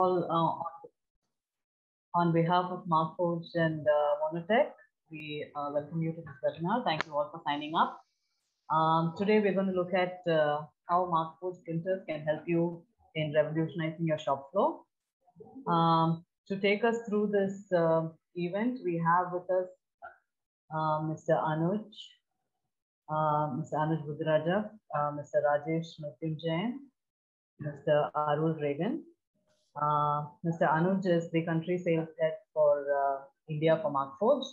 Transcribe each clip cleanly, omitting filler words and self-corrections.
All on behalf of Markforged and Monotech, we welcome you to this webinar. Thank you all for signing up. Today we're going to look at how Markforged printers can help you in revolutionizing your shop floor. To take us through this event, we have with us Mr. Anuj Budiraja, Mr. Rajesh Mrityunjayan, Mr. Arul Regan. Mr. Anuj is the country sales head for India for Markforged.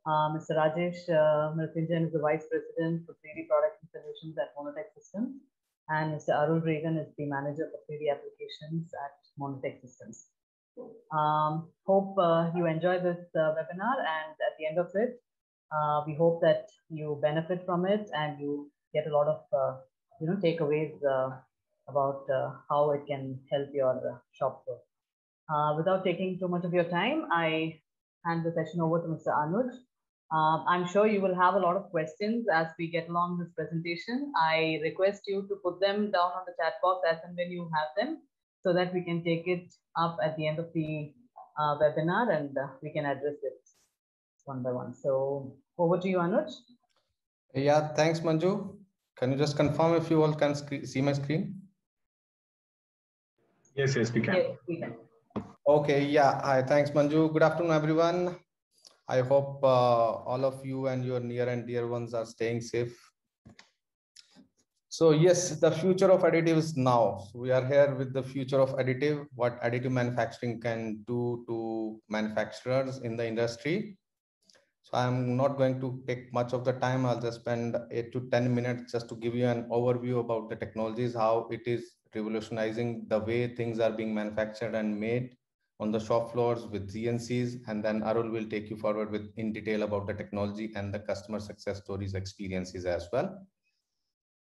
Mr. Rajesh Mrityunjayan is the vice president for 3D products and solutions at Monotech Systems. And Mr. Arul Regan is the manager for 3D applications at Monotech Systems. Hope you enjoy this webinar, and at the end of it, we hope that you benefit from it and you get a lot of takeaways about how it can help your shop floor. Without taking too much of your time, I hand the session over to Mr. Anuj. I'm sure you will have a lot of questions as we get along this presentation. I request you to put them down on the chat box as and when you have them, so that we can take it up at the end of the webinar and we can address it one by one. So over to you, Anuj. Yeah, thanks, Manju. Can you just confirm if you all can see my screen? Yes, we can. Yes, we can. Okay, yeah. Hi, thanks, Manju. Good afternoon, everyone. I hope all of you and your near and dear ones are staying safe. So yes, the future of additive is now. So we are here with the future of additive, what additive manufacturing can do to manufacturers in the industry. So I'm not going to take much of the time. I'll just spend 8 to 10 minutes just to give you an overview about the technologies, how it is revolutionizing the way things are being manufactured and made on the shop floors with CNCs. And then Arul will take you forward with in detail about the technology and the customer success stories, experiences as well.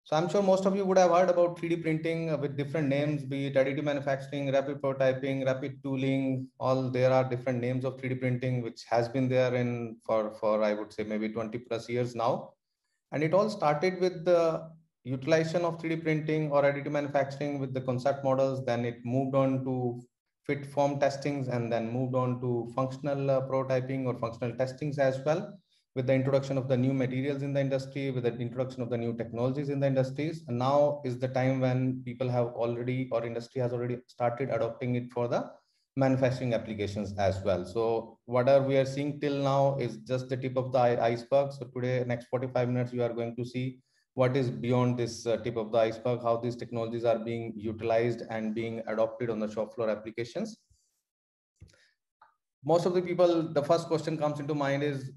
So I'm sure most of you would have heard about 3D printing with different names, be it additive manufacturing, rapid prototyping, rapid tooling, all there are different names of 3D printing, which has been there in for I would say maybe 20 plus years now. And it all started with the utilization of 3D printing or additive manufacturing with the concept models. Then it moved on to fit form testings and then moved on to functional prototyping or functional testings as well, with the introduction of the new materials in the industry, with the introduction of the new technologies in the industries. And now is the time when people have already, or industry has already started adopting it for the manufacturing applications as well. So whatever we are seeing till now is just the tip of the iceberg. So today, next 45 minutes, you are going to see what is beyond this tip of the iceberg, how these technologies are being utilized and being adopted on the shop floor applications. Most of the people, the first question comes into mind is,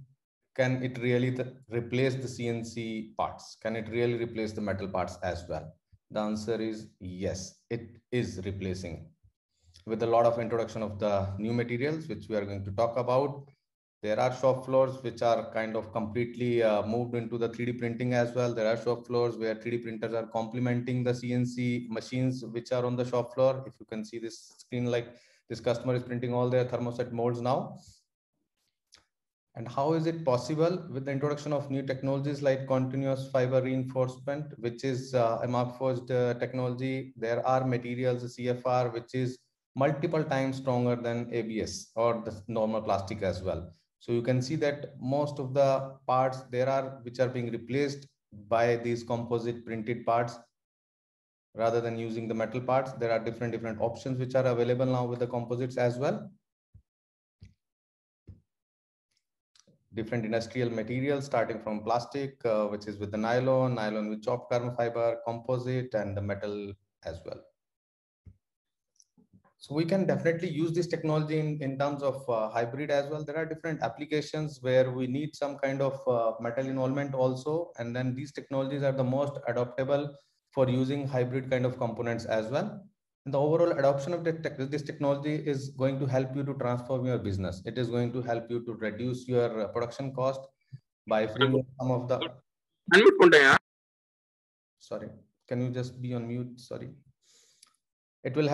can it really replace the CNC parts? Can it really replace the metal parts as well? The answer is yes, it is replacing. With a lot of introduction of the new materials, which we are going to talk about. There are shop floors which are kind of completely moved into the 3D printing as well. There are shop floors where 3D printers are complementing the CNC machines which are on the shop floor. If you can see this screen, like this customer is printing all their thermoset molds now. And how is it possible? With the introduction of new technologies like continuous fiber reinforcement, which is a Markforged technology. There are materials, CFR, which is multiple times stronger than ABS or the normal plastic as well. So you can see that most of the parts there are which are being replaced by these composite printed parts rather than using the metal parts. There are different options which are available now with the composites as well. Different industrial materials starting from plastic, which is with the nylon with chopped carbon fiber, composite, and the metal as well. So we can definitely use this technology in terms of hybrid as well. There are different applications where we need some kind of metal involvement also. And then these technologies are the most adaptable for using hybrid kind of components as well. And the overall adoption of this technology is going to help you to transform your business. It is going to help you to reduce your production cost by freeing some of the... Sorry, can you just be on mute? Sorry. It will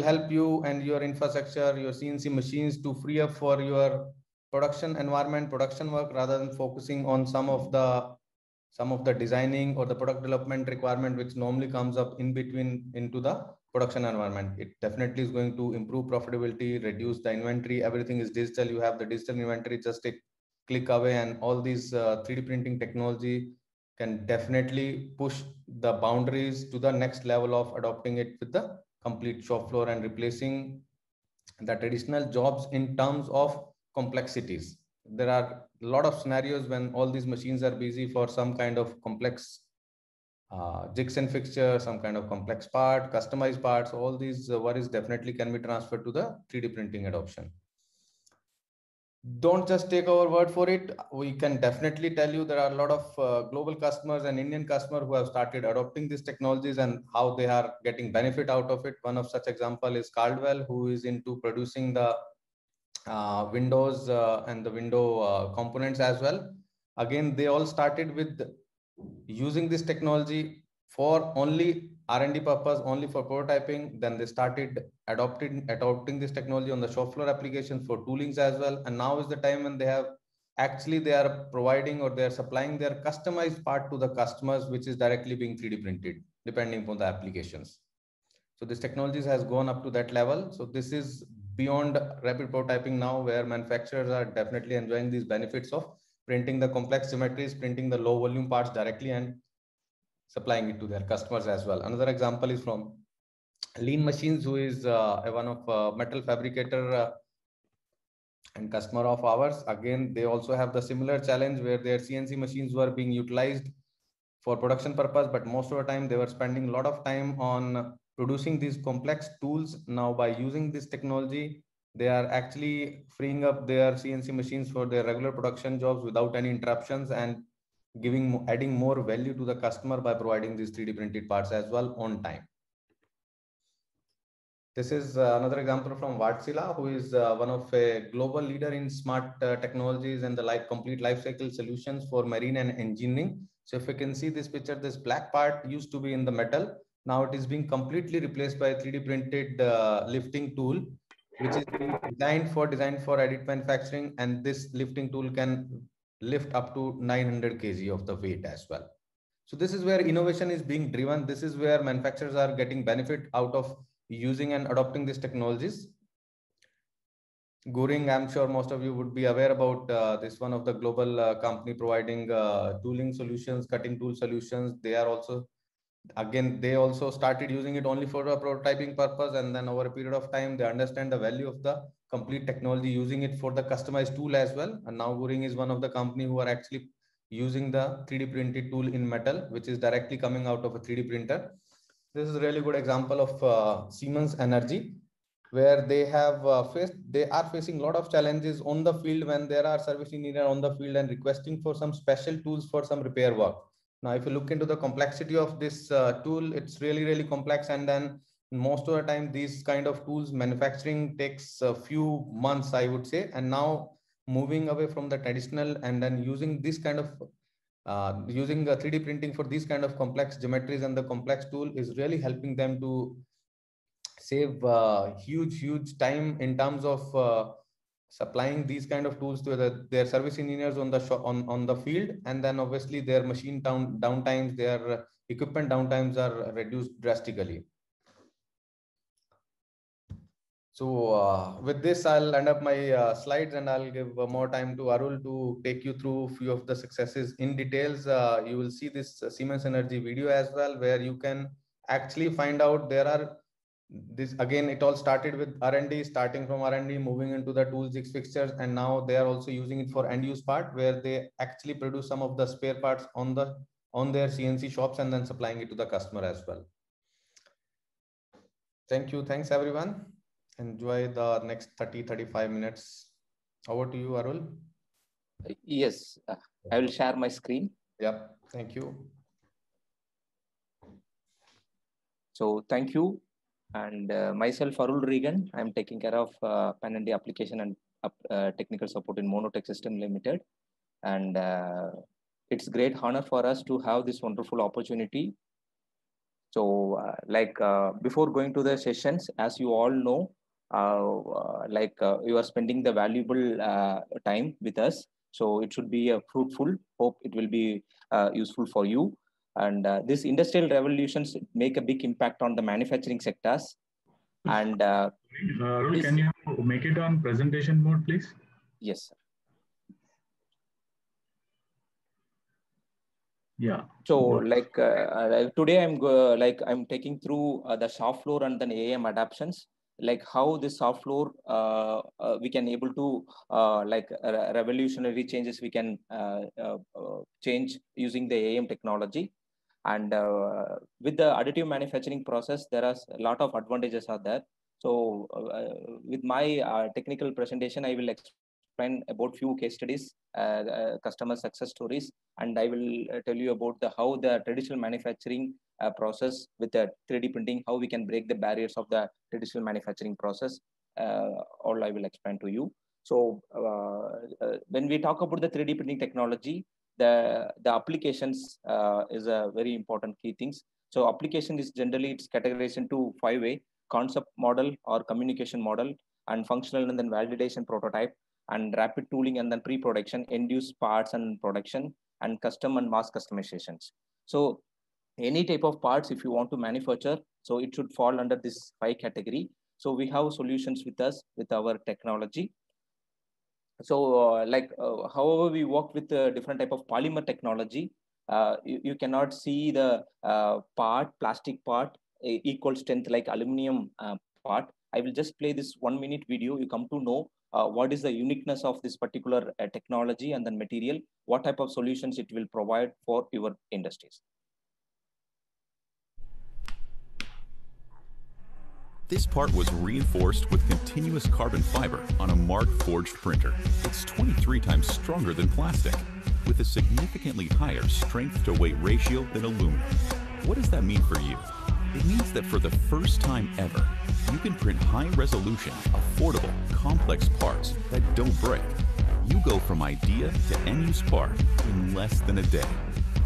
help you and your infrastructure, your CNC machines to free up for your production environment, production work, rather than focusing on some of the designing or the product development requirement, which normally comes up in between into the production environment. It definitely is going to improve profitability, reduce the inventory. Everything is digital. You have the digital inventory just a click away, and all these 3D printing technology can definitely push the boundaries to the next level of adopting it with the complete shop floor and replacing the traditional jobs in terms of complexities. There are a lot of scenarios when all these machines are busy for some kind of complex jigs and fixtures, some kind of complex part, customized parts. All these worries definitely can be transferred to the 3D printing adoption. Don't just take our word for it. We can definitely tell you there are a lot of global customers and Indian customers who have started adopting these technologies and how they are getting benefit out of it. One of such example is Caldwell, who is into producing the windows and the window components as well. Again, they all started with using this technology for only R&D purpose, only for prototyping. Then they started adopting this technology on the shop floor applications for toolings as well. And now is the time when they are providing or they are supplying their customized part to the customers, which is directly being 3D printed depending upon the applications. So this technologies has gone up to that level. So this is beyond rapid prototyping now, where manufacturers are definitely enjoying these benefits of printing the complex geometries, printing the low volume parts directly and supplying it to their customers as well. Another example is from Lean Machines, who is one of metal fabricator and customer of ours. Again, they also have the similar challenge where their CNC machines were being utilized for production purpose, but most of the time they were spending a lot of time on producing these complex tools. Now, by using this technology, they are actually freeing up their CNC machines for their regular production jobs without any interruptions and adding more value to the customer by providing these 3D printed parts as well on time. This is another example from Wärtsilä, who is one of a global leader in smart technologies and the complete life cycle solutions for marine and engineering. So if you can see this picture, this black part used to be in the metal. Now it is being completely replaced by a 3D printed lifting tool, which is designed for additive manufacturing. And this lifting tool can lift up to 900 kg of the weight as well. So this is where innovation is being driven. This is where manufacturers are getting benefit out of using and adopting these technologies. Goering, I'm sure most of you would be aware about this, one of the global company providing tooling solutions, cutting tool solutions. They are also, again, they also started using it only for a prototyping purpose, and then over a period of time, they understand the value of the complete technology, using it for the customized tool as well. And now Goering is one of the company who are actually using the 3D printed tool in metal, which is directly coming out of a 3D printer. This is a really good example of Siemens Energy, where they are facing a lot of challenges on the field when there are service engineers on the field and requesting for some special tools for some repair work. Now, if you look into the complexity of this tool, it's really, really complex. And then most of the time, these kind of tools manufacturing takes a few months, I would say. And now moving away from the traditional and then using this kind of using 3D printing for these kind of complex geometries and the complex tool is really helping them to save huge time in terms of supplying these kind of tools to their service engineers on the on the field. And then obviously their machine downtimes, their equipment downtimes are reduced drastically. So with this, I'll end up my slides and I'll give more time to Arul to take you through a few of the successes in details. You will see this Siemens Energy video as well, where you can actually find out there are this, again, it all started with R&D, starting from R&D, moving into the tools, jigs, fixtures, and now they are also using it for end use part, where they actually produce some of the spare parts on their CNC shops and then supplying it to the customer as well. Thank you. Thanks, everyone. Enjoy the next 30-35 minutes. Over to you, Arul. Yes, I will share my screen. Yep. Thank you. So thank you. And myself, Arul Regan, I'm taking care of Pan-India application and technical support in Monotech System Limited. And it's great honor for us to have this wonderful opportunity. So before going to the sessions, as you all know, you are spending the valuable time with us. So it should be fruitful. Hope it will be useful for you. And this industrial revolutions make a big impact on the manufacturing sectors. And Arul, can you make it on presentation mode, please? Yes, sir. Yeah. So like today I'm taking through the shop floor and then AM adaptations, like how the shop floor we can able to revolutionary changes we can change using the AM technology. And with the additive manufacturing process, there are a lot of advantages are there. So with my technical presentation, I will explain about few case studies, customer success stories, and I will tell you about how the traditional manufacturing process with the 3D printing, how we can break the barriers of the traditional manufacturing process. All I will explain to you. So when we talk about the 3D printing technology, the applications is a very important key things. So application is generally it's categorized into 5 ways: concept model or communication model, and functional and then validation prototype, and rapid tooling and then pre-production, end-use parts and production, and custom and mass customizations. So any type of parts, if you want to manufacture, so it should fall under this 5 category. So we have solutions with us with our technology. So however we work with a different type of polymer technology, you cannot see the plastic part equal strength like aluminum part. I will just play this 1-minute video. You come to know what is the uniqueness of this particular technology and then material, what type of solutions it will provide for your industries. This part was reinforced with continuous carbon fiber on a Mark forged printer. It's 23 times stronger than plastic, with a significantly higher strength to weight ratio than aluminum. What does that mean for you? It means that for the first time ever, you can print high resolution, affordable, complex parts that don't break. You go from idea to end-use part in less than a day.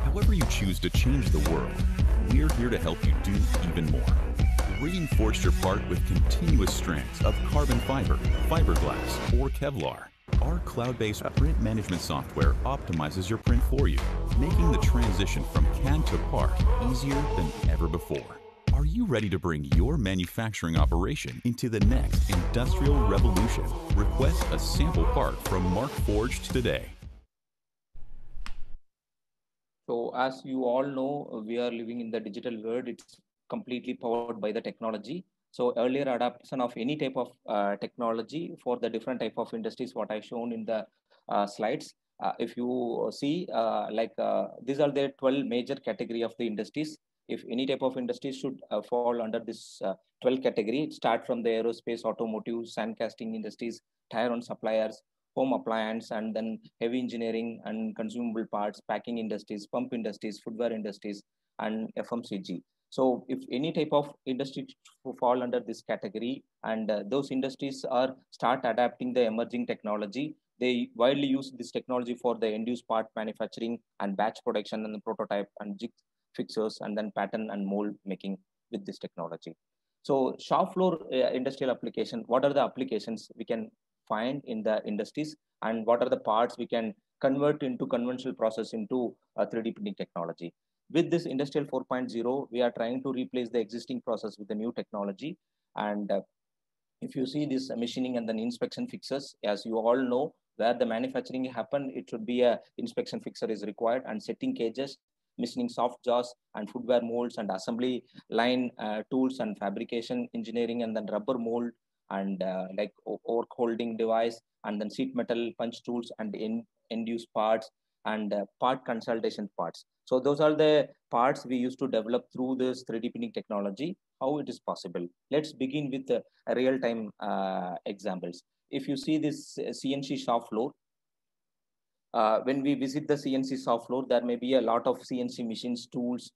However you choose to change the world, we're here to help you do even more. Reinforce your part with continuous strands of carbon fiber, fiberglass, or Kevlar. Our cloud-based print management software optimizes your print for you, making the transition from CAD to part easier than ever before. Are you ready to bring your manufacturing operation into the next industrial revolution? Request a sample part from Mark Forged today. So as you all know, we are living in the digital world. It's completely powered by the technology. So earlier adaptation of any type of technology for the different type of industries, what I shown in the slides. If you see, these are the 12 major category of the industries. If any type of industry should fall under this 12 category, start from the aerospace, automotive, sand casting industries, tire on suppliers, home appliance, and then heavy engineering and consumable parts, packing industries, pump industries, footwear industries, and FMCG. So if any type of industry fall under this category, and those industries start adapting the emerging technology, they widely use this technology for the end-use part manufacturing and batch production and the prototype and jig fixers and then pattern and mold making with this technology. So shop floor industrial application, what are the applications we can find in the industries, and what are the parts we can convert into conventional process into 3D printing technology. With this Industrial 4.0, we are trying to replace the existing process with the new technology. And if you see this machining and then inspection fixers, as you all know, where the manufacturing happen, it should be a inspection fixer is required, and setting cages, machining soft jaws and footwear molds and assembly line tools and fabrication engineering and then rubber mold and work holding device and then sheet metal punch tools and end-use parts and part consultation parts. So those are the parts we used to develop through this 3D printing technology. How it is possible? Let's begin with the real-time examples. If you see this CNC shop floor, when we visit the CNC shop floor, there may be a lot of CNC machines, tools,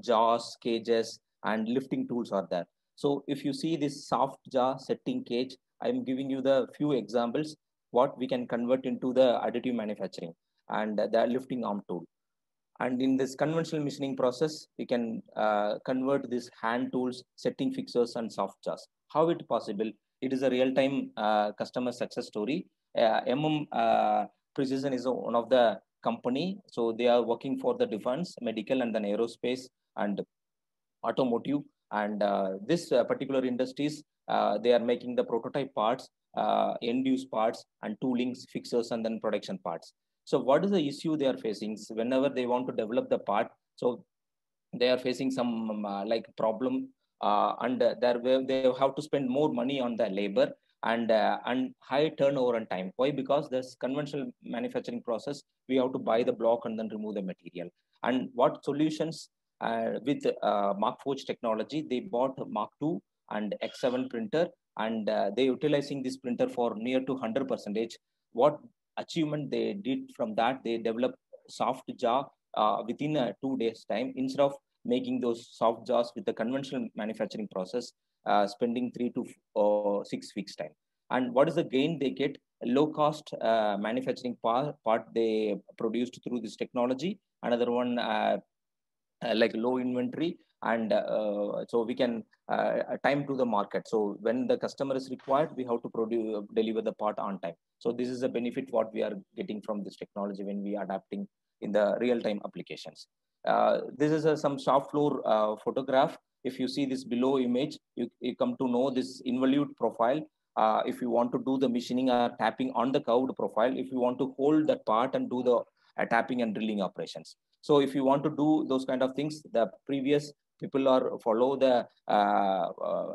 jaws, cages, and lifting tools are there. So if you see this soft jaw setting cage, I'm giving you the few examples what we can convert into the additive manufacturing and the lifting arm tool. And in this conventional machining process, we can convert these hand tools, setting fixers, and soft jaws. How it possible? It is a real-time customer success story. Precision is one of the company. So they are working for the defense, medical, and then aerospace and automotive. And this particular industries, they are making the prototype parts, end-use parts, and toolings, fixers, and then production parts. So what is the issue they are facing? So whenever they want to develop the part, so they are facing some like problem, and they have to spend more money on the labor and high turnover and time. Why? Because this conventional manufacturing process, we have to buy the block and then remove the material. And what solutions with Markforged technology, they bought Mark II and X7 printer, and they utilizing this printer for near to 100%. What achievement they did from that? They developed soft jaw within 2 days time, instead of making those soft jaws with the conventional manufacturing process, spending 3 to 6 weeks time. And what is the gain they get? Low cost manufacturing part they produced through this technology. Another one, like low inventory, and so we can time to the market. So when the customer is required, we have to deliver the part on time. So this is a benefit what we are getting from this technology when we are adapting in the real-time applications. This is some shop floor photograph. If you see this below image, you come to know this involute profile. If you want to do the machining or tapping on the curved profile, if you want to hold that part and do the tapping and drilling operations. So if you want to do those kind of things, the previous people are follow the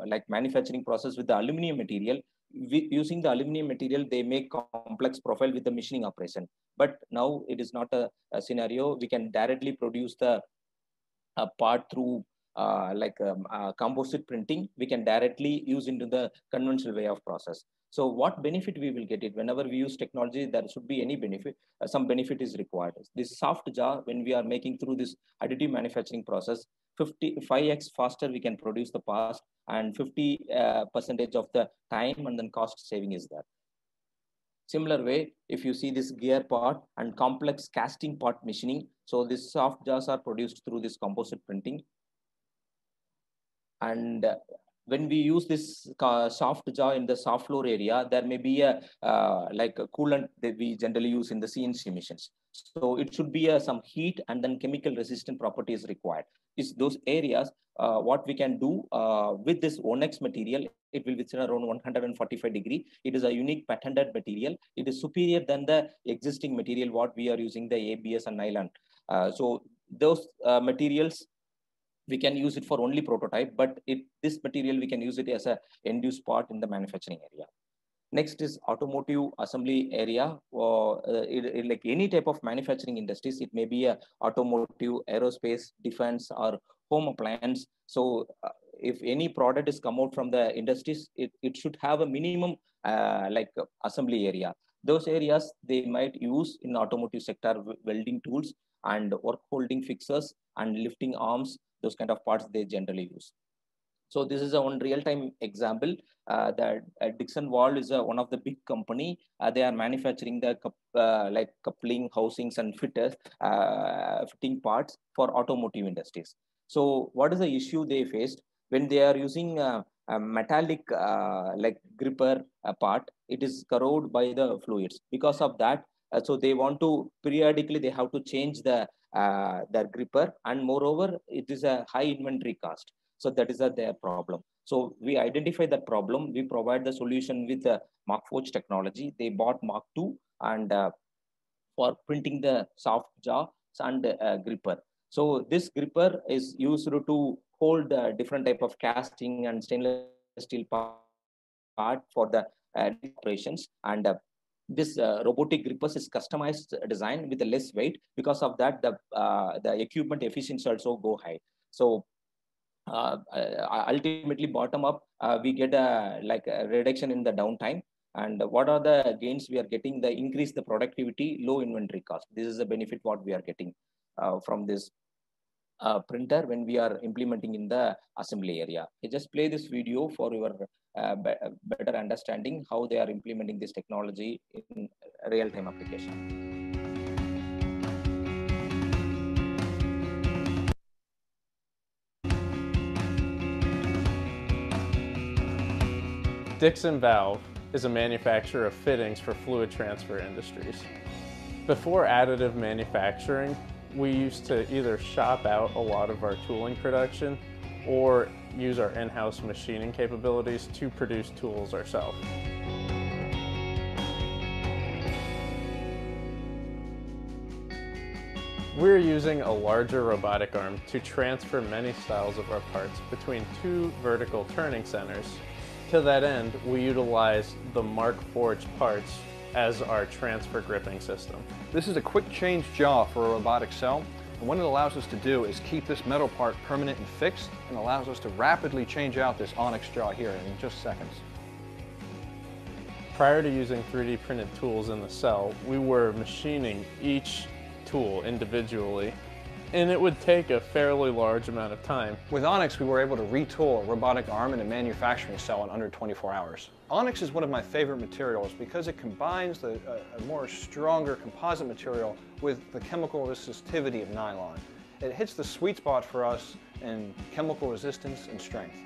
like manufacturing process with the aluminum material. Using the aluminum material, they make complex profile with the machining operation. But now it is not a scenario. We can directly produce the part through composite printing. We can directly use into the conventional way of process. So what benefit we will get it? Whenever we use technology, there should be any benefit, some benefit is required. This soft jaw, when we are making through this additive manufacturing process, 5x faster we can produce the parts, and 50% of the time and then cost saving is there. Similar way, if you see this gear part and complex casting part machining, so this soft jaws are produced through this composite printing. And when we use this soft jaw in the soft floor area, there may be a like a coolant that we generally use in the CNC machines. So it should be some heat and then chemical resistant properties required. Is those areas what we can do with this 1X material? It will withstand around 145 degree. It is a unique patented material. It is superior than the existing material what we are using, the ABS and nylon. So those materials, we can use it for only prototype, but this material, we can use it as a end-use part in the manufacturing area. Next is automotive assembly area. Like any type of manufacturing industries, it may be a automotive, aerospace, defense, or home appliance. So if any product is come out from the industries, it should have a minimum like assembly area. Those areas they might use in automotive sector, welding tools and work holding fixers and lifting arms. Those kind of parts they generally use. So this is a one real-time example that Dixon Wald is one of the big company. They are manufacturing the like coupling, housings, and fitters, fitting parts for automotive industries. So what is the issue they faced when they are using a metallic like gripper part? It is corroded by the fluids. Because of that, so they want to periodically they have to change the their gripper, and moreover it is a high inventory cost. So that is their problem. So we identify that problem. We provide the solution with the Markforged technology. They bought Mark II and for printing the soft jaw and gripper. So this gripper is used to hold different type of casting and stainless steel part for the operations. And this robotic grippers is customized design with a less weight. Because of that, the equipment efficiency also go high. So ultimately, bottom up, we get a reduction in the downtime. And what are the gains we are getting? The increase the productivity, low inventory cost. This is the benefit what we are getting from this printer when we are implementing in the assembly area. I just play this video for your better understanding how they are implementing this technology in real-time application. Dixon Valve is a manufacturer of fittings for fluid transfer industries. Before additive manufacturing, we used to either shop out a lot of our tooling production or use our in-house machining capabilities to produce tools ourselves. We're using a larger robotic arm to transfer many styles of our parts between two vertical turning centers. To that end, we utilize the Markforged parts as our transfer gripping system. This is a quick change jaw for a robotic cell, and what it allows us to do is keep this metal part permanent and fixed, and allows us to rapidly change out this Onyx jaw here in just seconds. Prior to using 3D printed tools in the cell, we were machining each tool individually, and it would take a fairly large amount of time. With Onyx, we were able to retool a robotic arm in a manufacturing cell in under 24 hours. Onyx is one of my favorite materials because it combines a more stronger composite material with the chemical resistivity of nylon. It hits the sweet spot for us in chemical resistance and strength.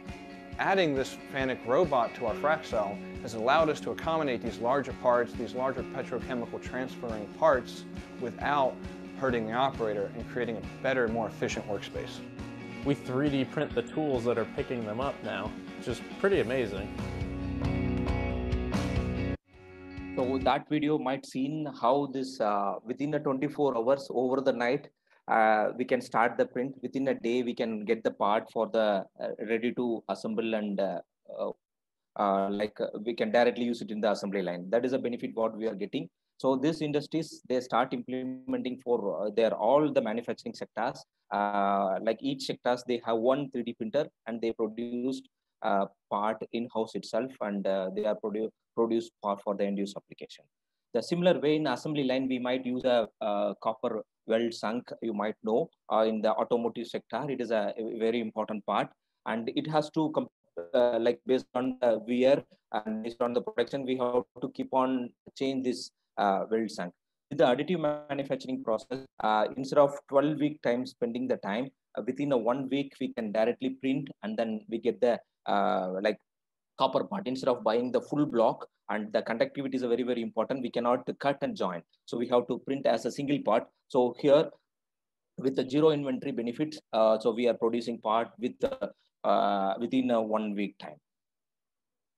Adding this FANUC robot to our frac cell has allowed us to accommodate these larger parts, these larger petrochemical transferring parts without hurting the operator and creating a better, more efficient workspace. We 3D print the tools that are picking them up now, which is pretty amazing. So that video might seen how this within the 24 hours over the night, we can start the print. Within a day, we can get the part for the ready to assemble, and we can directly use it in the assembly line. That is a benefit what we are getting. So these industries, they start implementing for all the manufacturing sectors. Like each sectors, they have one 3D printer and they produced part in-house itself, and they are produced part for the end-use application. The similar way in assembly line, we might use a copper weld sunk, you might know, in the automotive sector. It is a very important part, and it has to, based on the wear and based on the production, we have to keep on change this weld sunk. With the additive manufacturing process, instead of 12-week time spending the time, within a 1 week, we can directly print, and then we get the copper part instead of buying the full block. And the conductivity is very, very important. We cannot cut and join. So we have to print as a single part. So here, with the zero inventory benefits, so we are producing part with within a 1 week time.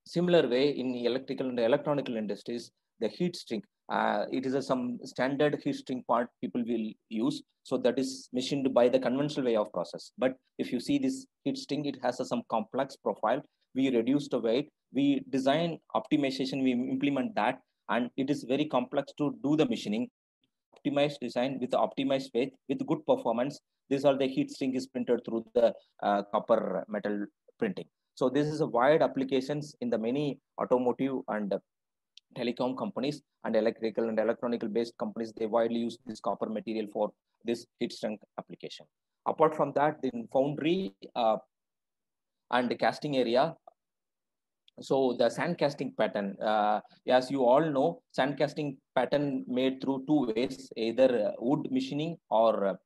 Similar way in electrical and electronical industries, the heat shrink, it is some standard heat shrink part people will use. So that is machined by the conventional way of process. But if you see this heat shrink, it has some complex profile. We reduce the weight, we design optimization, we implement that, and it is very complex to do the machining. Optimized design with the optimized weight, with good performance. These are the heat shrink is printed through the copper metal printing. So this is a wide applications in the many automotive and telecom companies and electrical and electronical based companies. They widely use this copper material for this heat shrink application. Apart from that, in foundry and the casting area, so the sand casting pattern, as you all know, sand casting pattern made through two ways, either wood machining or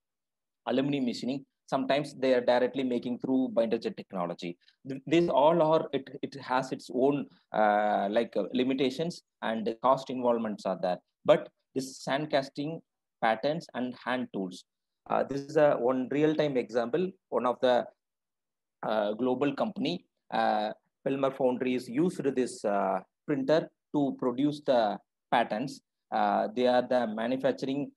aluminum machining. Sometimes they are directly making through binder jet technology. These all are, it has its own limitations and cost involvements are there. But this sand casting patterns and hand tools. This is one real-time example. One of the global company, Pelmer Foundries, used this printer to produce the patterns. They are the manufacturing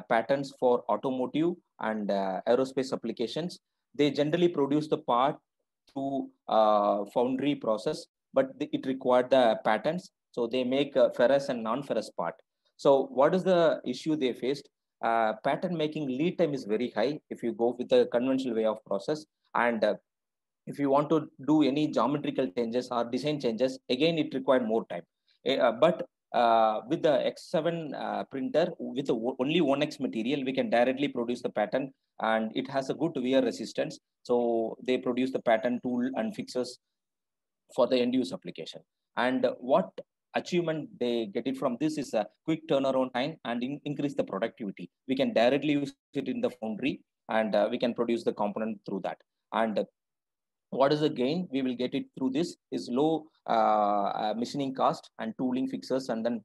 patterns for automotive and aerospace applications. They generally produce the part through foundry process, but it required the patterns. So they make ferrous and non-ferrous part. So what is the issue they faced? Pattern making lead time is very high if you go with the conventional way of process. And if you want to do any geometrical changes or design changes, again, it required more time. But with the X7 printer, with only 1X material, we can directly produce the pattern, and it has a good wear resistance. So they produce the pattern tool and fixes for the end use application. And what achievement they get it from this is a quick turnaround time and increase the productivity. We can directly use it in the foundry, and we can produce the component through that. And what is the gain we will get it through this is low machining cost and tooling fixes, and then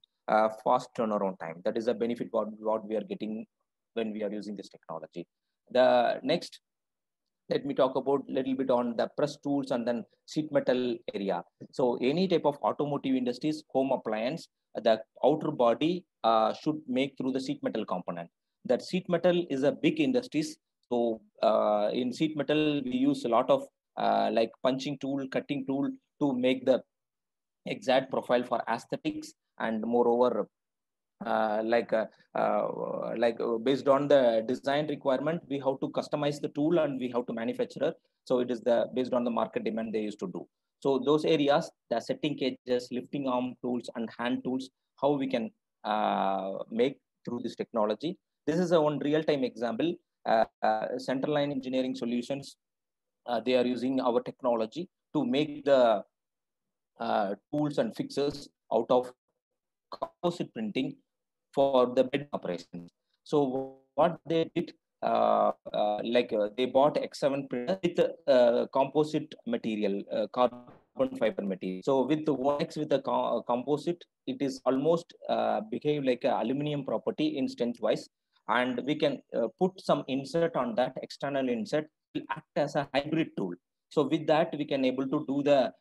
fast turnaround time. That is a benefit what we are getting when we are using this technology. The next, let me talk about a little bit on the press tools and then sheet metal area. So any type of automotive industries, home appliance, the outer body should make through the sheet metal component. That sheet metal is a big industries. So in sheet metal, we use a lot of like punching tool, cutting tool to make the exact profile for aesthetics, and moreover based on the design requirement, we have to customize the tool and we have to manufacture. So it is based on the market demand they used to do. So those areas, the setting cages, lifting arm tools and hand tools, how we can make through this technology. This is a one real-time example. Centerline Engineering Solutions, they are using our technology to make the tools and fixtures out of composite printing for the bed operations. So what they did, they bought X7 printer with composite material, carbon fiber material. So with the Onex with the composite, it is almost behave like an aluminum property in strength wise, and we can put some insert on that. External insert will act as a hybrid tool. So with that, we can able to do the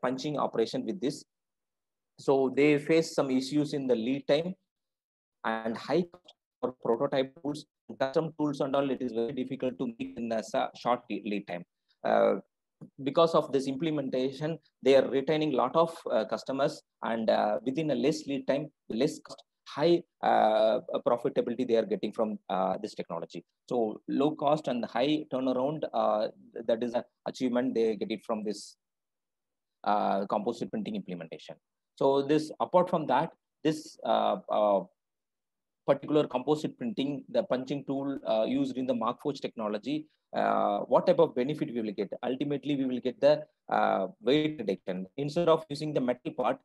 punching operation with this. So they face some issues in the lead time and high cost for prototype tools, custom tools and all. It is very difficult to make in a short lead time. Because of this implementation, they are retaining a lot of customers, and within a less lead time, less cost, high profitability they are getting from this technology. So low cost and high turnaround, that is an achievement they get it from this composite printing implementation. So this, apart from that, this particular composite printing, the punching tool used in the Markforged technology, what type of benefit we will get? Ultimately, we will get the weight reduction. Instead of using the metal part,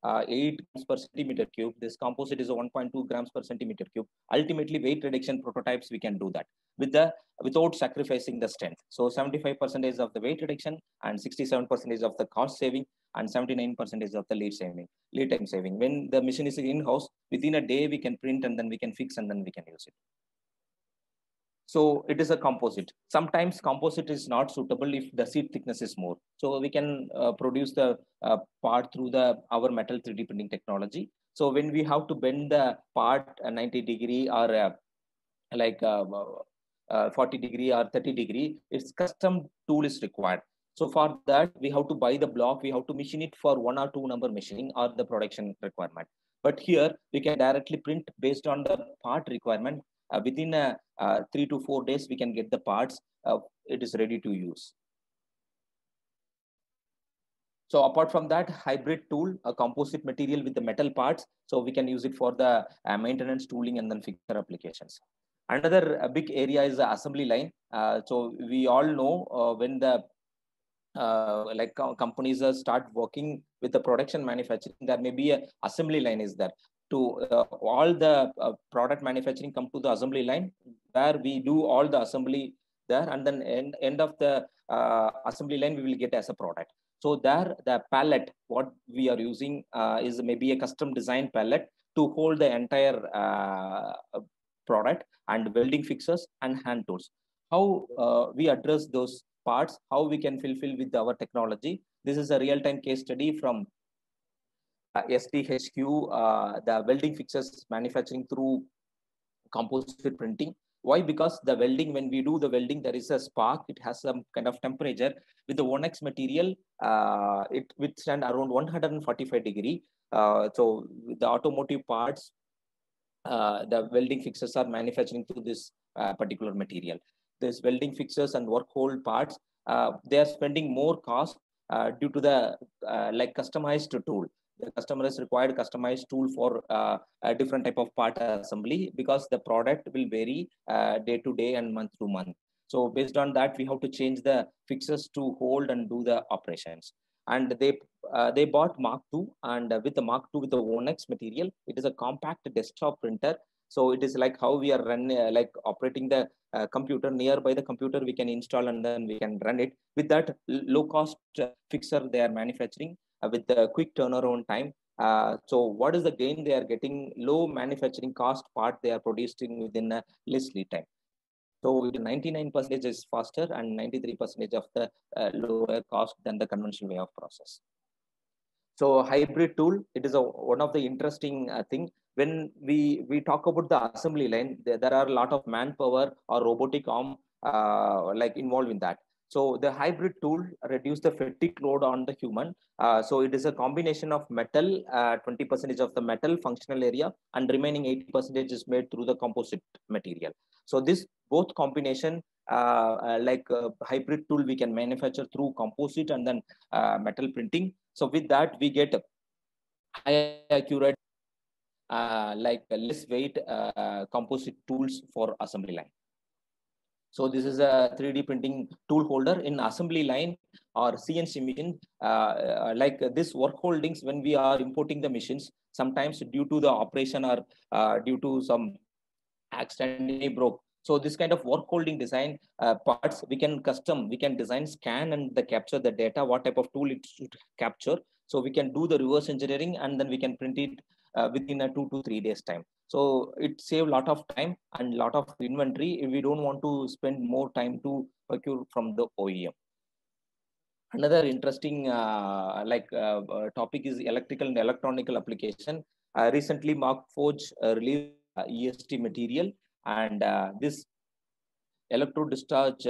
8 grams per centimeter cube, this composite is a 1.2 grams per centimeter cube. Ultimately, weight reduction prototypes, we can do that without sacrificing the strength. So 75% of the weight reduction and 67% of the cost saving and 79% of the lead time saving. When the machine is in-house, within a day we can print and then we can fix and then we can use it. So it is a composite. Sometimes composite is not suitable if the sheet thickness is more. So we can produce the part through our metal 3D printing technology. So when we have to bend the part 90 degree or 40 degree or 30 degree, its custom tool is required. So for that, we have to buy the block, we have to machine it for 1 or 2 number machining or the production requirement. But here we can directly print based on the part requirement. Within 3 to 4 days, we can get the parts. It is ready to use. So apart from that, hybrid tool, a composite material with the metal parts. So we can use it for the maintenance tooling and then fixture applications. Another big area is the assembly line. So we all know when the companies start working with the production manufacturing, there may be an assembly line is there. To all the product manufacturing come to the assembly line, where we do all the assembly there, and then end of the assembly line we will get as a product. So there, the pallet what we are using is maybe a custom design pallet to hold the entire product, and welding fixtures and hand tools. How we address those parts, how we can fulfill with our technology. This is a real-time case study from STHQ, the welding fixtures manufacturing through composite printing. Why? Because the welding, when we do the welding, there is a spark, it has some kind of temperature. With the Onex material, it withstand around 145 degree. So the automotive parts, the welding fixtures are manufacturing through this particular material. This welding fixtures and work hold parts, they are spending more cost due to the customized tool. The customer has required customized tool for a different type of part assembly, because the product will vary day to day and month to month. So based on that, we have to change the fixtures to hold and do the operations. And they bought Mark II, and with the Mark II with the Onex material, it is a compact desktop printer. So it is like how we are running, operating the computer. Nearby the computer, we can install and then we can run it. With that low cost fixer they are manufacturing with the quick turnaround time, So what is the gain they are getting? Low manufacturing cost part they are producing within a less lead time. So 99% is faster and 93% of the lower cost than the conventional way of process. So hybrid tool, it is one of the interesting thing. When we talk about the assembly line, there are a lot of manpower or robotic arm like involved in that. So the hybrid tool reduce the fatigue load on the human. So it is a combination of metal, 20% of the metal functional area, and remaining 80% is made through the composite material. So this both combination hybrid tool we can manufacture through composite and then metal printing. So with that we get high accurate less weight composite tools for assembly line. So this is a 3D printing tool holder in assembly line or CNC machine. Like this work holdings, when we are importing the machines, sometimes due to the operation or due to some accidentally broke. So this kind of work holding design parts, we can design, scan and capture the data, what type of tool it should capture. So we can do the reverse engineering and then we can print it within a 2 to 3 days time. So it saves a lot of time and a lot of inventory. We don't want to spend more time to procure from the OEM. Another interesting topic is electrical and electronical application. Recently, Markforged released EST material, and this electrode discharge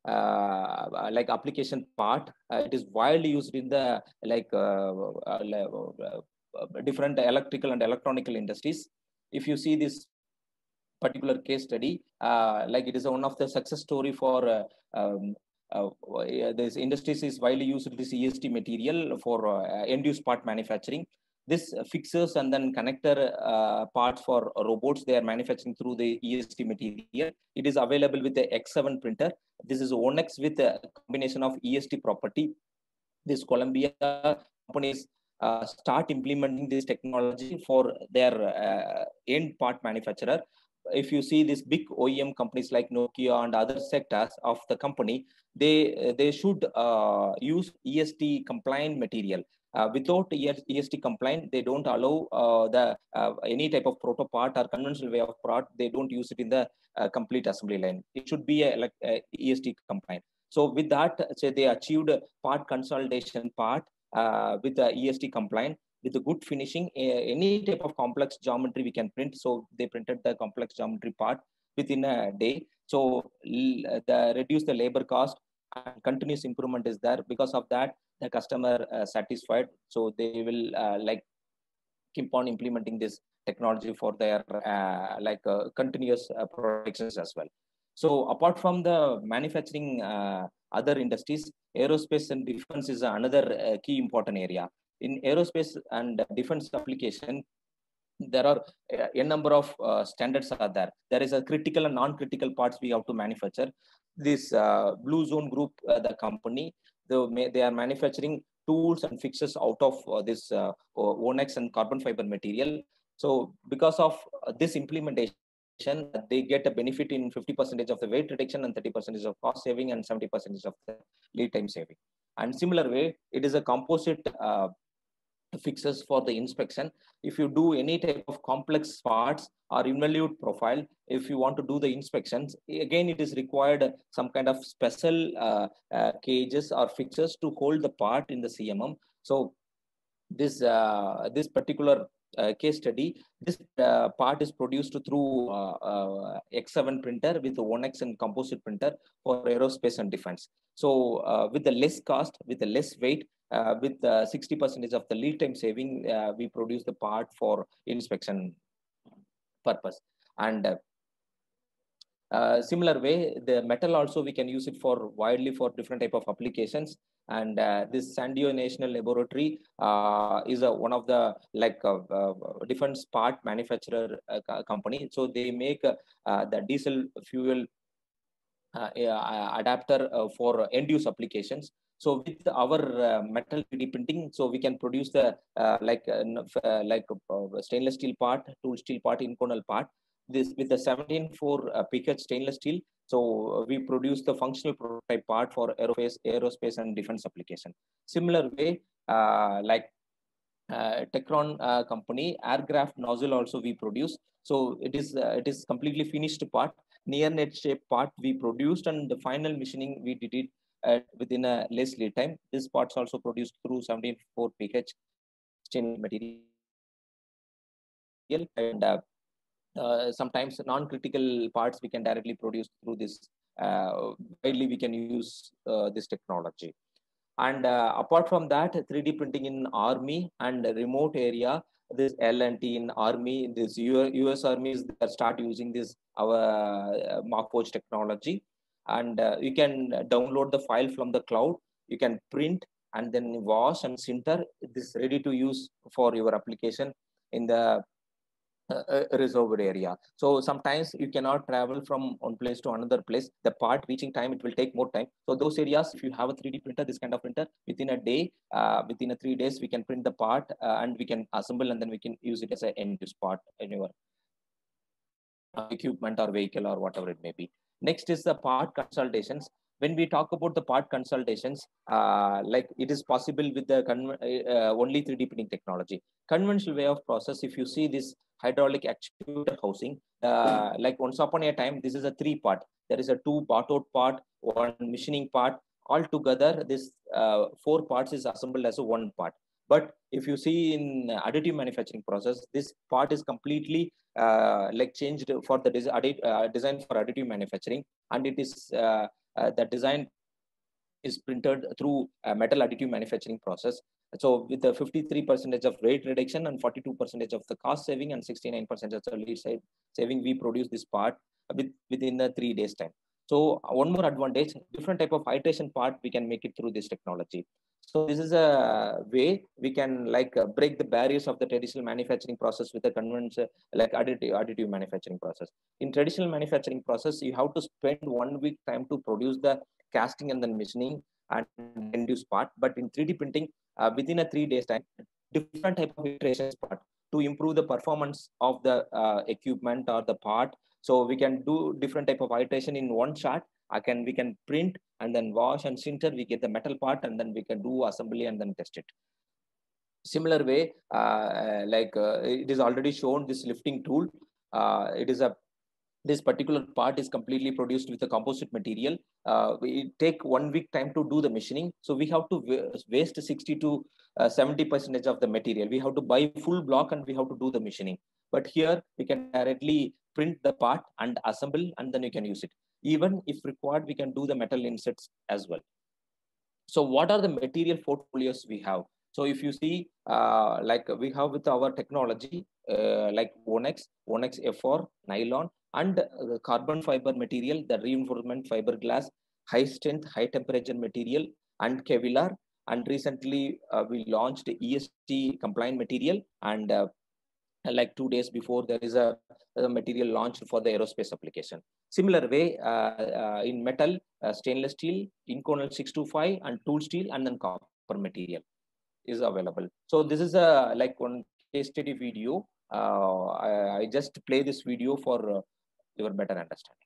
application part, it is widely used in the different electrical and electronical industries. If you see this particular case study, it is one of the success story for this industries is widely used this EST material for end-use part manufacturing. This fixers and then connector parts for robots, they are manufacturing through the EST material. It is available with the X7 printer. This is Onex with a combination of EST property. This Columbia companies start implementing this technology for their end part manufacturer. If you see these big OEM companies like Nokia and other sectors of the company, they should use EST compliant material. Without EST compliant, they don't allow any type of proto part or conventional way of part. They don't use it in the complete assembly line. It should be a EST compliant. So with that, say they achieved part consolidation part with the EST compliant. With the good finishing, any type of complex geometry we can print. So they printed the complex geometry part within a day. So reduce the labor cost and continuous improvement is there. Because of that, the customer satisfied. So they will keep on implementing this technology for their continuous productions as well. So apart from the manufacturing other industries, aerospace and defense is another key important area. In aerospace and defense application, there are a number of standards are there. There is a critical and non-critical parts we have to manufacture. This Blue Zone Group, the company, they are manufacturing tools and fixtures out of this Onex and carbon fiber material. So because of this implementation, they get a benefit in 50% of the weight reduction and 30% of cost saving and 70% of the lead time saving. And similar way, it is a composite fixes for the inspection. If you do any type of complex parts or involute profile, if you want to do the inspections, again it is required some kind of special cages or fixtures to hold the part in the CMM. So this particular case study, this part is produced through X7 printer with the Onex and composite printer for aerospace and defense. So with the less cost, with the less weight, with 60% of the lead time saving, we produce the part for inspection purpose. And similar way, the metal also we can use it for widely for different type of applications. And this San Diego National Laboratory is one of the defense part manufacturer company. So they make the diesel fuel adapter for end-use applications. So with our metal 3D printing, so we can produce the stainless steel part, tool steel part, inconel part. This with the 17.4 picket stainless steel. So we produce the functional prototype part for aerospace and defense application. Similar way, Techron company, aircraft nozzle also we produce. So it is completely finished part, near net shape part we produced, and the final machining we did it within a less lead time. This parts also produced through 174 pH stainless material, and sometimes non-critical parts we can directly produce through this. Widely we can use this technology. And apart from that, 3D printing in army and remote area, this L&T in army, this US armies start using this our Markforged technology, and you can download the file from the cloud. You can print and then wash and sinter. This ready to use for your application in the reserved area. So sometimes you cannot travel from one place to another place. The part reaching time, it will take more time. So those areas, if you have a 3D printer, this kind of printer, within a day, within 3 days, we can print the part and we can assemble, and then we can use it as an end-use part in your equipment or vehicle or whatever it may be. Next is the part consultations. When we talk about the part consultations, like it is possible with the only 3D printing technology. Conventional way of process, if you see this hydraulic actuator housing, like once upon a time, this is a 3-part. There is a 2 barcode part, 1 machining part. Altogether, this 4 parts is assembled as a 1 part. But if you see in additive manufacturing process, this part is completely like changed for the design for additive manufacturing, and it is the design is printed through a metal additive manufacturing process. So with the 53% of weight reduction and 42% of the cost saving and 69% of the lead side saving, we produce this part within the 3 days time. So one more advantage, different type of iteration part we can make it through this technology. So this is a way we can like break the barriers of the traditional manufacturing process with the conventional like additive manufacturing process. In traditional manufacturing process, you have to spend 1 week time to produce the casting and then machining and induce part. But in 3D printing, within a 3 days time, different type of iterations part to improve the performance of the equipment or the part. So we can do different type of iteration in one shot. We can print and then wash and sinter. We get the metal part and then we can do assembly and then test it. Similar way, it is already shown this lifting tool. This particular part is completely produced with a composite material. We take 1 week time to do the machining. So we have to waste 60 to 70% of the material. We have to buy full block and we have to do the machining. But here we can directly print the part and assemble, and then you can use it. Even if required, we can do the metal insets as well. So what are the material portfolios we have? So if you see, like we have with our technology, like Onex F4, nylon, and carbon fiber material, the reinforcement fiberglass, high strength, high temperature material, and Kevlar. And recently we launched EST compliant material, and like 2 days before, there is a material launched for the aerospace application. Similar way, in metal, stainless steel, Inconel 625, and tool steel, and then copper material is available. So this is a like one case study video. I just play this video for your better understanding.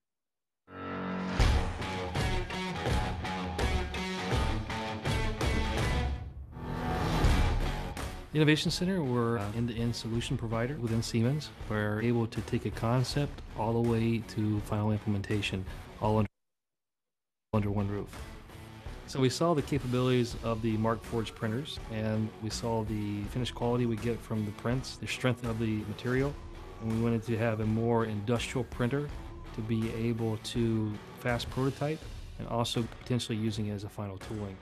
Innovation Center, we're an end-to-end solution provider within Siemens. We're able to take a concept all the way to final implementation, all under one roof. So we saw the capabilities of the Markforged printers, and we saw the finished quality we get from the prints, the strength of the material, and we wanted to have a more industrial printer to be able to fast prototype and also potentially using it as a final tooling.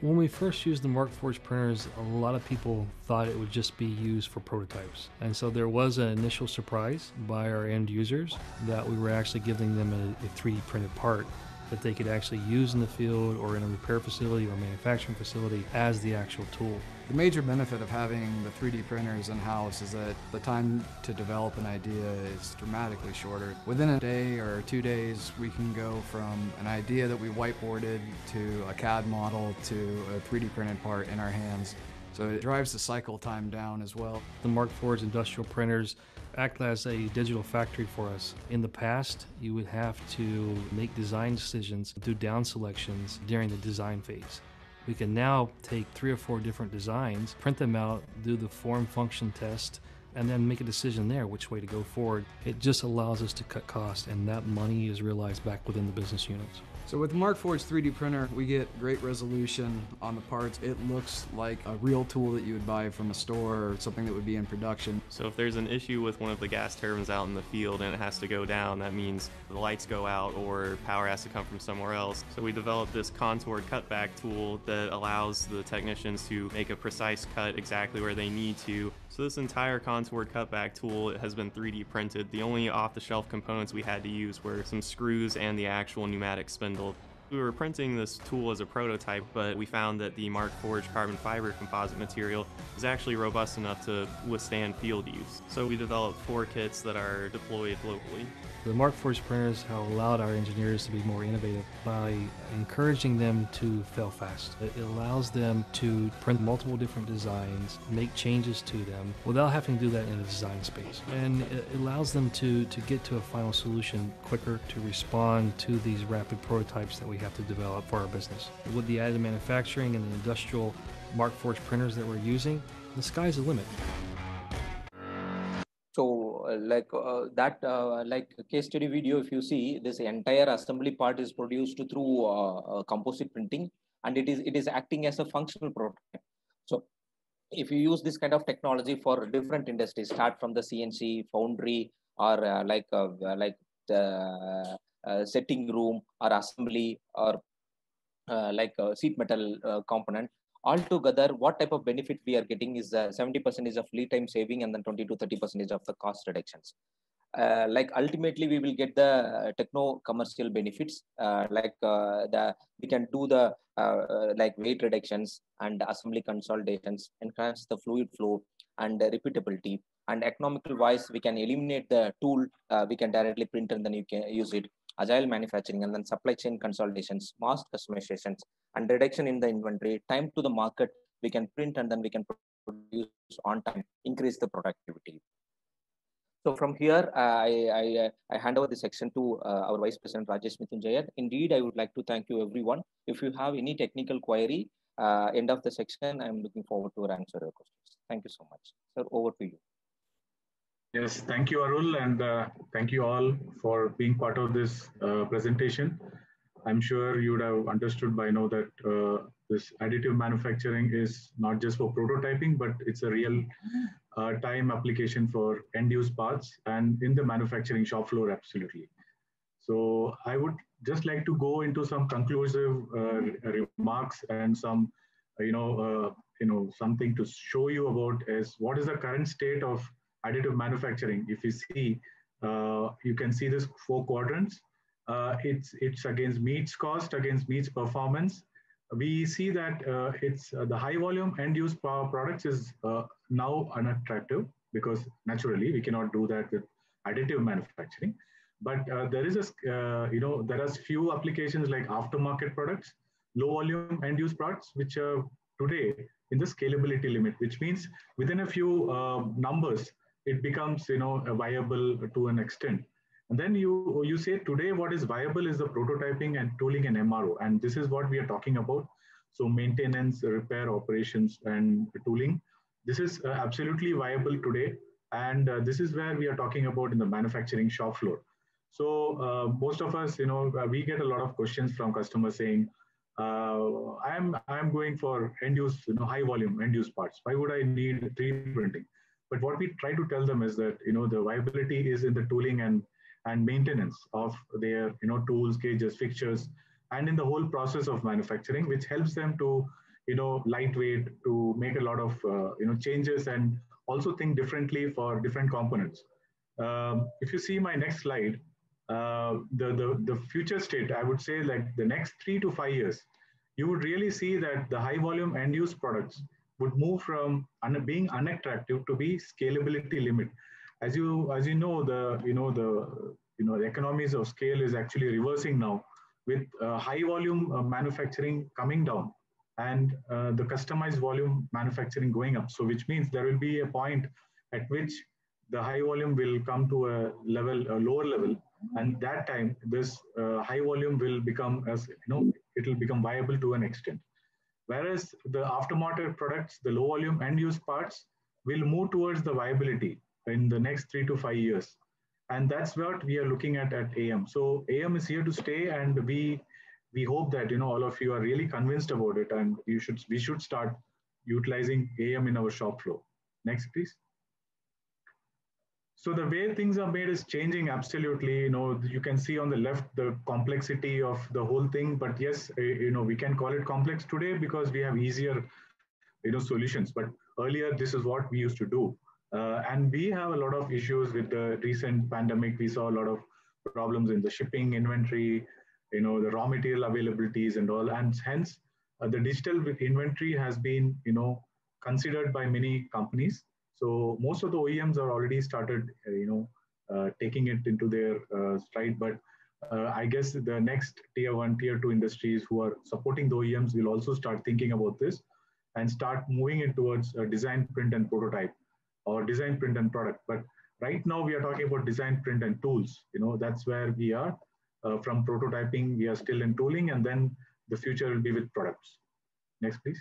When we first used the Markforged printers, a lot of people thought it would just be used for prototypes. And so there was an initial surprise by our end users that we were actually giving them a 3D printed part that they could actually use in the field or in a repair facility or manufacturing facility as the actual tool. The major benefit of having the 3D printers in-house is that the time to develop an idea is dramatically shorter. Within a day or 2 days, we can go from an idea that we whiteboarded to a CAD model to a 3D printed part in our hands. So it drives the cycle time down as well. The Markforged industrial printers act as a digital factory for us. In the past, you would have to make design decisions, do down selections during the design phase. We can now take 3 or 4 different designs, print them out, do the form function test, and then make a decision there which way to go forward. It just allows us to cut costs, and that money is realized back within the business units. So with Markforged 3D printer, we get great resolution on the parts. It looks like a real tool that you would buy from a store or something that would be in production. So if there's an issue with one of the gas turbines out in the field and it has to go down, that means the lights go out or power has to come from somewhere else. So we developed this contoured cutback tool that allows the technicians to make a precise cut exactly where they need to. So this entire contoured cutback tool has been 3D printed. The only off-the-shelf components we had to use were some screws and the actual pneumatic spindle. We were printing this tool as a prototype, but we found that the Markforged carbon fiber composite material is actually robust enough to withstand field use. So we developed 4 kits that are deployed locally. The Markforged printers have allowed our engineers to be more innovative by encouraging them to fail fast. It allows them to print multiple different designs, make changes to them without having to do that in a design space. And it allows them to get to a final solution quicker, to respond to these rapid prototypes that we have to develop for our business. With the additive manufacturing and the industrial Markforged printers that we're using, the sky's the limit. So like case study video, if you see, this entire assembly part is produced through composite printing, and it is acting as a functional prototype. So if you use this kind of technology for different industries, start from the CNC, foundry, or the setting room or assembly, or sheet metal component, altogether, what type of benefit we are getting is 70% of lead time saving and then 20 to 30% of the cost reductions. Ultimately, we will get the techno-commercial benefits. We can do the weight reductions and assembly consolidations, enhance the fluid flow and repeatability. And economical wise, we can eliminate the tool. We can directly print and then you can use it. Agile manufacturing and then supply chain consolidations, mass customizations, and reduction in the inventory, time to the market, we can print and then we can produce on time, increase the productivity. So from here, I hand over the section to our Vice President, Rajesh Mithunjayan. Indeed, I would like to thank you everyone. If you have any technical query, end of the section, I'm looking forward to answer your questions. Thank you so much. Sir, over to you. Yes, thank you, Arul, and thank you all for being part of this presentation. I'm sure you would have understood by now that this additive manufacturing is not just for prototyping, but it's a real time application for end-use parts and in the manufacturing shop floor, absolutely. So I would just like to go into some conclusive remarks and some, something to show you about is what is the current state of additive manufacturing. If you see, you can see this 4 quadrants. It's against meets cost, against meets performance. We see that it's the high volume end use products is now unattractive because naturally we cannot do that with additive manufacturing. But there is there are few applications like aftermarket products, low volume end use products, which are today in the scalability limit, which means within a few numbers, it becomes viable to an extent. And then you say today what is viable is the prototyping and tooling and MRO, and this is what we are talking about. So maintenance, repair, operations, and tooling. This is absolutely viable today, and this is where we are talking about in the manufacturing shop floor. So most of us, we get a lot of questions from customers saying, I'm going for end use, high volume end use parts. Why would I need 3D printing? But what we try to tell them is that, the viability is in the tooling and maintenance of their, tools, gauges, fixtures, and in the whole process of manufacturing, which helps them to, lightweight, to make a lot of, changes and also think differently for different components. If you see my next slide, the future state, I would say like the next 3 to 5 years, you would really see that the high volume end use products would move from being unattractive to be scalability limit. As you know, the economies of scale is actually reversing now with high volume manufacturing coming down and the customized volume manufacturing going up. So which means there will be a point at which the high volume will come to a lower level, and that time this high volume will become, as it will become viable to an extent. Whereas the aftermarket products, the low volume end use parts will move towards the viability in the next 3 to 5 years. And that's what we are looking at AM. So AM is here to stay, and we hope that all of you are really convinced about it, and we should start utilizing AM in our shop floor. Next, please. So the way things are made is changing absolutely. You can see on the left the complexity of the whole thing. But yes, we can call it complex today because we have easier, solutions. But earlier, this is what we used to do, and we have a lot of issues with the recent pandemic. We saw a lot of problems in the shipping inventory, the raw material availabilities and all, and hence the digital inventory has been, considered by many companies. So most of the OEMs are already started, taking it into their stride. But I guess the next tier 1, tier 2 industries who are supporting the OEMs will also start thinking about this and start moving it towards design, print, and prototype, or design, print, and product. But right now we are talking about design, print, and tools. That's where we are. From prototyping, we are still in tooling, and then the future will be with products. Next, please.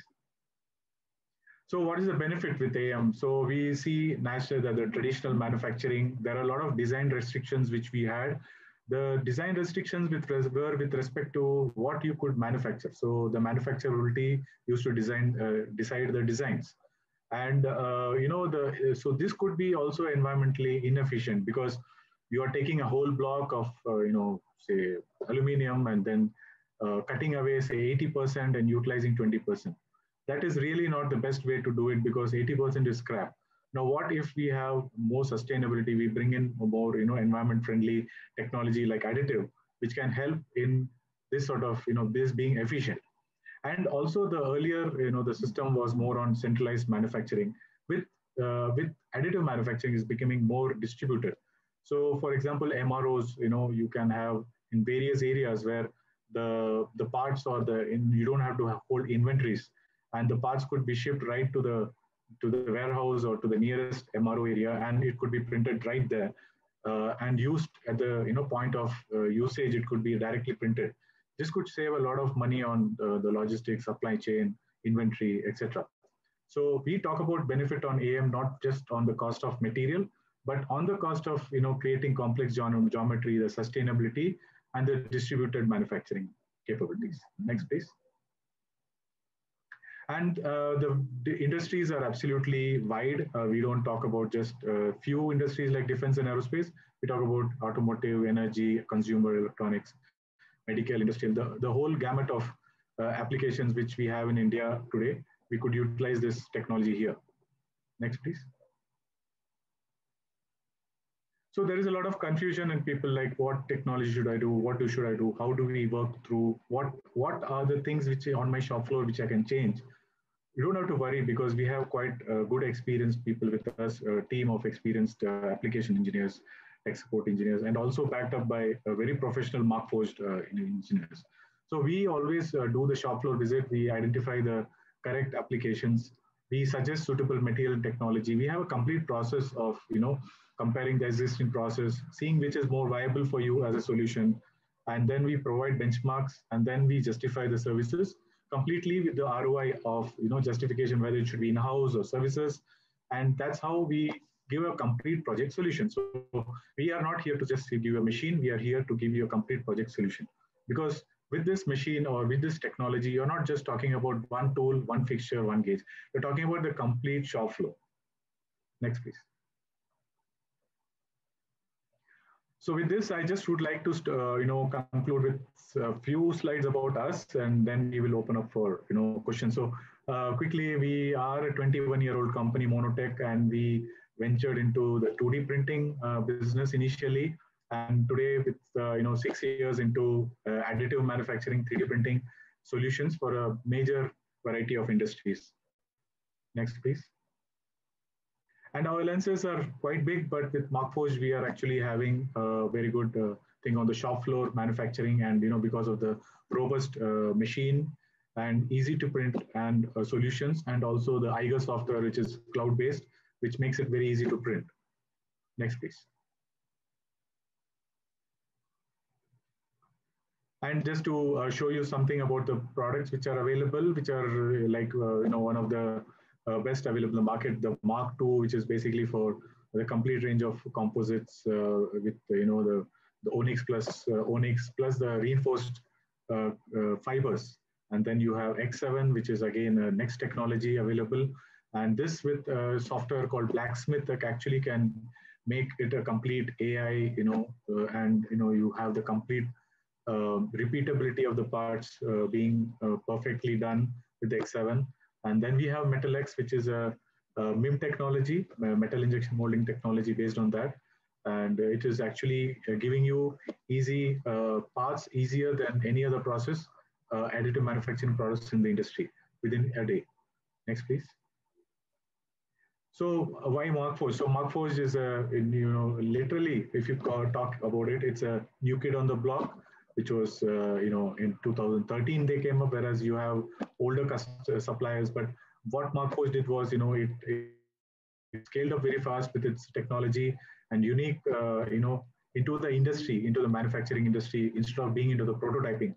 So what is the benefit with AM? So we see naturally that the traditional manufacturing, there are a lot of design restrictions which we had. The design restrictions were with respect to what you could manufacture. So the manufacturability used to decide the designs. And so this could be also environmentally inefficient because you are taking a whole block of say aluminum and then cutting away say 80% and utilizing 20%. That is really not the best way to do it because 80% is scrap. Now, what if we have more sustainability? We bring in more, environment-friendly technology like additive, which can help in this sort of, this being efficient. And also, the earlier, the system was more on centralized manufacturing. With additive manufacturing is becoming more distributed. So, for example, MROs, you can have in various areas where the parts or you don't have to hold inventories, and the parts could be shipped right to the warehouse or to the nearest MRO area, and it could be printed right there and used at the point of usage. It could be directly printed. This could save a lot of money on the logistics, supply chain, inventory, etc. So we talk about benefit on AM not just on the cost of material, but on the cost of creating complex geometry, the sustainability, and the distributed manufacturing capabilities. Next, please. And the industries are absolutely wide. We don't talk about just a few industries like defense and aerospace. We talk about automotive, energy, consumer electronics, medical, industrial, the whole gamut of applications which we have in India today. We could utilize this technology here. Next, please. So there is a lot of confusion and people like, what technology should I do? What should I do? How do we work through? What are the things which are on my shop floor which I can change? You don't have to worry because we have quite good experienced people with us, a team of experienced application engineers, tech support engineers, and also backed up by a very professional Markforged engineers. So we always do the shop floor visit. We identify the correct applications. We suggest suitable material and technology. We have a complete process of comparing the existing process, seeing which is more viable for you as a solution, and then we provide benchmarks, and then we justify the services completely with the ROI of justification, whether it should be in-house or services. And that's how we give a complete project solution. So we are not here to just give you a machine. We are here to give you a complete project solution. Because with this machine or with this technology, you're not just talking about one tool, one fixture, one gauge. You're talking about the complete shop floor. Next, please. So with this, I just would like to conclude with a few slides about us, and then we will open up for questions. So quickly, we are a 21-year-old company, Monotech, and we ventured into the 2D printing business initially, and today with 6 years into additive manufacturing, 3D printing solutions for a major variety of industries. Next, please. And our lenses are quite big, but with Markforged, we are actually having a very good thing on the shop floor manufacturing, and because of the robust machine and easy to print and solutions, and also the Eiger software, which is cloud-based, which makes it very easy to print. Next, please. And just to show you something about the products which are available, which are like one of the best available in the market, the Mark II, which is basically for the complete range of composites with the Onyx plus the reinforced fibers. And then you have X7, which is again a next technology available. And this with software called Blacksmith that actually can make it a complete AI, and you have the complete repeatability of the parts being perfectly done with the X7. And then we have Metal X, which is a MIM technology, metal injection molding technology based on that. And it is actually giving you easy parts, easier than any other process, additive manufacturing process in the industry within a day. Next, please. So why Markforged? So Markforged is literally, if you talk about it, it's a new kid on the block, which was, in 2013 they came up, whereas you have older suppliers. But what Markforged did was, it scaled up very fast with its technology and unique, into the industry, into the manufacturing industry, instead of being into the prototyping.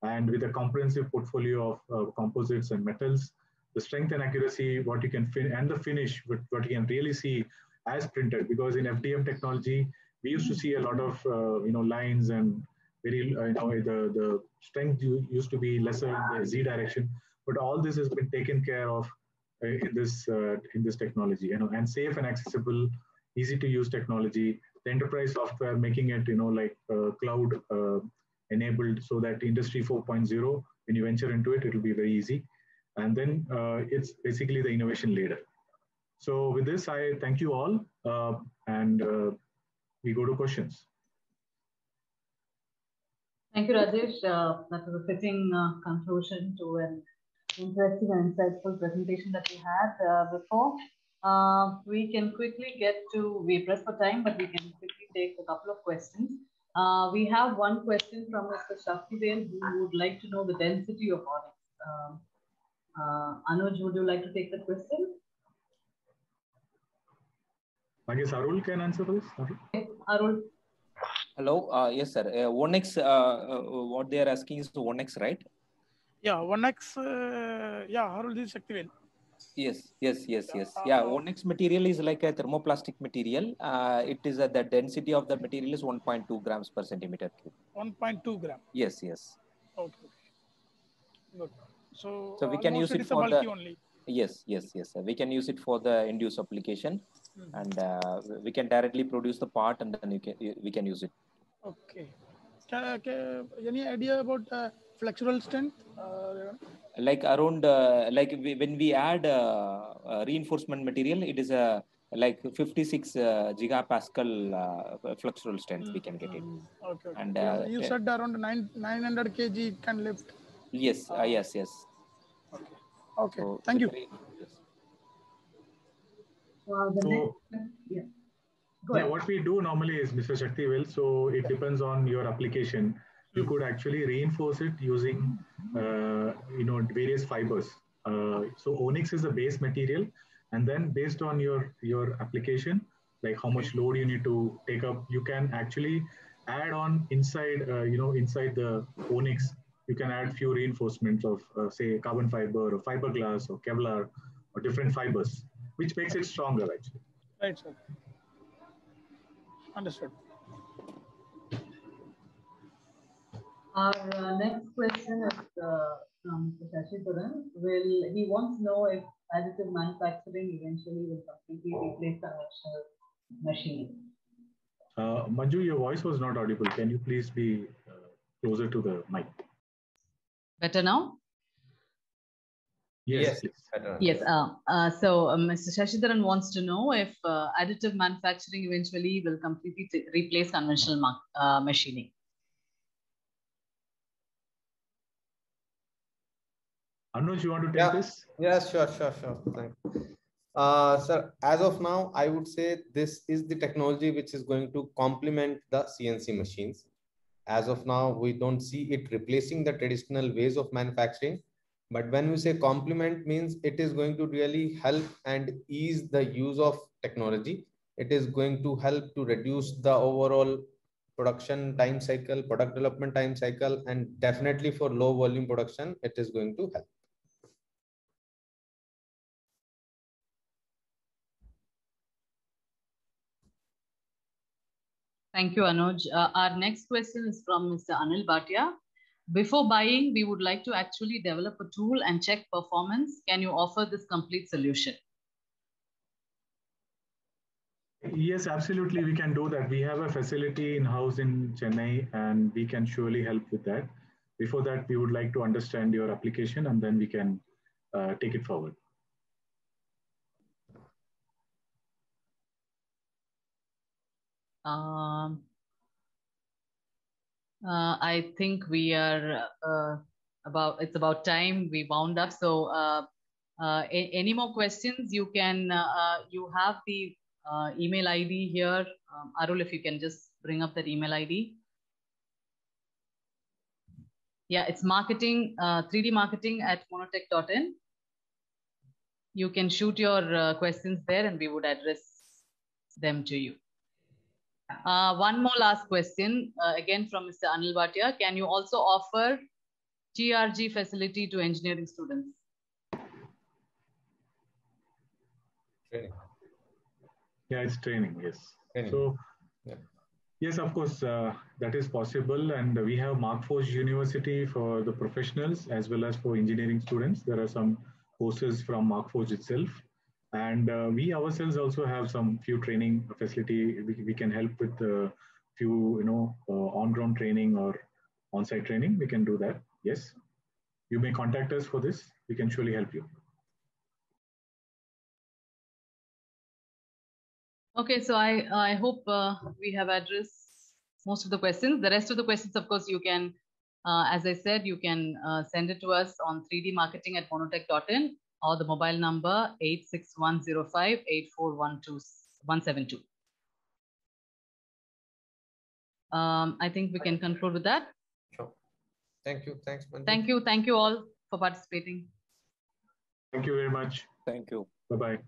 And with a comprehensive portfolio of composites and metals, the strength and accuracy, what you can and the finish, what you can really see as printed. Because in FDM technology, we used to see a lot of lines and very the strength used to be lesser in the Z direction. But all this has been taken care of in this technology, and safe and accessible, easy to use technology. The enterprise software making it cloud enabled, so that industry 4.0, when you venture into it, it will be very easy. And then it's basically the innovation leader. So with this, I thank you all, and we go to questions. Thank you, Rajesh. That was a fitting conclusion to an interesting and insightful presentation that we had before. We can quickly we press for time, but we can quickly take a couple of questions. We have one question from Mr. Shaktivel, who would like to know the density of Onyx. Anuj, would you like to take the question? I guess Arul can answer this. Okay, Arul. Hello. Yes, sir. Onyx, what they are asking is Onyx, right? Yeah, Onyx. Yeah, Arul, this is Shaktivel. Yes. Yeah, Onyx material is like a thermoplastic material. It is the density of the material is 1.2 grams per centimeter cube. 1.2 gram. Yes. Okay. Good. So we can use it for the only. Yes. We can use it for the end use application, and we can directly produce the part, and then we can use it. Okay. Any idea about flexural strength? Like around when we add reinforcement material, it is like 56 gigapascal flexural strength we can get it. Okay. And you said around 900 kg can lift. Yes. Yes. Okay. So thank you. What we do normally is, Mr. Shaktivel, so it depends on your application. You could actually reinforce it using various fibers. So Onyx is the base material, and then based on your application, like how much load you need to take up, you can actually add on inside inside the Onyx. You can add few reinforcements of say carbon fiber or fiberglass or Kevlar or different fibers, which makes it stronger actually. Right, sir. Understood. Our next question is from Mr. Shashidharan. He wants to know if additive manufacturing eventually will completely replace conventional machining. Manju, your voice was not audible. Can you please be closer to the mic? Better now? Yes. Better. Yes. So Mr. Shashidharan wants to know if additive manufacturing eventually will completely replace conventional machining. Anuj, you want to take this? Yes, sure. Thanks. Sir, as of now, I would say this is the technology which is going to complement the CNC machines. As of now, we don't see it replacing the traditional ways of manufacturing. But when we say complement, means it is going to really help and ease the use of technology. It is going to help to reduce the overall production time cycle, product development time cycle, and definitely for low volume production, it is going to help. Thank you, Anuj. Our next question is from Mr. Anil Bhatia. Before buying, we would like to actually develop a tool and check performance. Can you offer this complete solution? Yes, absolutely. We can do that. We have a facility in-house in Chennai, and we can surely help with that. Before that, we would like to understand your application, and then we can take it forward. I think we are it's about time we wound up. So any more questions? You can you have the email ID here. Arul, if you can just bring up that email ID. Yeah, it's marketing, 3D marketing at monotech.in. You can shoot your questions there and we would address them to you. One more last question, again from Mr. Anil Bhatia. Can you also offer TRG facility to engineering students? Training. Yeah, it's training, yes. Training. So, yeah. Yes, of course, that is possible. And we have Markforged University for the professionals as well as for engineering students. There are some courses from Markforged itself. And we ourselves also have some few training facility. We can help with a few, on-ground training or on-site training. We can do that. Yes. You may contact us for this. We can surely help you. Okay, so I hope we have addressed most of the questions. The rest of the questions, of course, you can, as I said, you can send it to us on 3dmarketing@monotech.in or the mobile number 86105-8412172. I think we can conclude with that. Sure. Thank you. Thanks, Manju. Thank you. Thank you all for participating. Thank you very much. Thank you. Bye-bye.